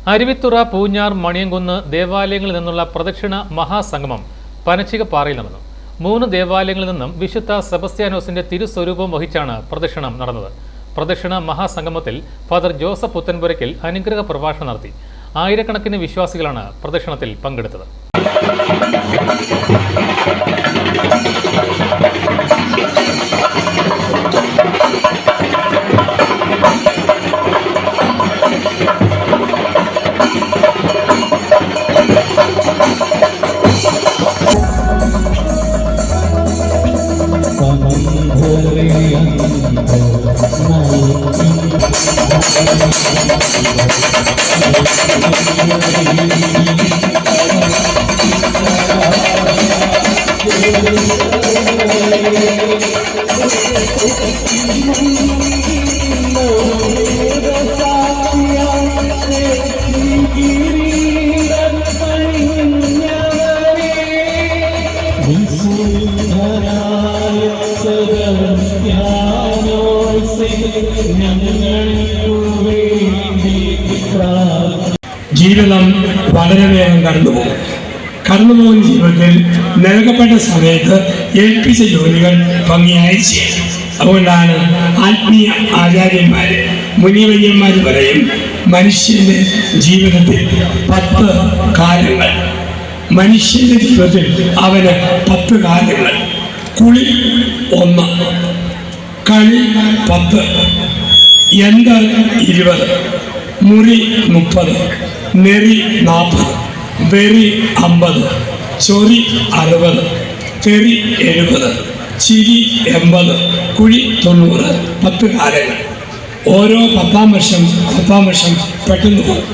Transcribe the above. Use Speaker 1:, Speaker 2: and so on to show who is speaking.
Speaker 1: അരുവിത്തുറ, പൂഞ്ഞാർ, മണിയംകുന്ന് ദേവാലയങ്ങളിൽ നിന്നുള്ള പ്രദക്ഷിണ മഹാസംഗമം പനച്ചികപ്പാറയിൽ നടന്നു. 3 ദേവാലയങ്ങളിൽ നിന്നും വിശുദ്ധ സെബസ്ത്യാനോസിന്റെ തിരുസ്വരൂപം വഹിച്ചാണ് പ്രദക്ഷിണം നടന്നത്. പ്രദക്ഷിണ മഹാസംഗമത്തിൽ ഫാദർ ജോസഫ് പുത്തൻപുരയ്ക്കൽ അനുഗ്രഹ പ്രഭാഷണം നടത്തി. ആയിരക്കണക്കിന് വിശ്വാസികളാണ് പ്രദക്ഷിണത്തിൽ പങ്കെടുത്തത്.
Speaker 2: ജീവിതം വളരെ വേഗം കടന്നുപോകുന്ന ജീവിതത്തിൽ നൽകപ്പെട്ട സമയത്ത് ഏൽപ്പിച്ച ജോലികൾ ഭംഗിയായി ചെയ്യും. അതുകൊണ്ടാണ് ആത്മീയ ആചാര്യന്മാര്, മുനിവര്യന്മാർ പറയും, മനുഷ്യന്റെ ജീവിതത്തിൽ 10 കാലങ്ങൾ. മനുഷ്യന്റെ ജീവിതത്തിൽ അവന് 10 കാലങ്ങൾ. കുളി 1, കളി 10, എന്ത് 20, മുറി 30, നെറി 40, വെറി 50, ചൊറി 60, തെറി 70, ചിരി 80, കുഴി 90. 10 കാലങ്ങൾ. ഓരോ 10-ാം വർഷം പെട്ടെന്ന് പോകും.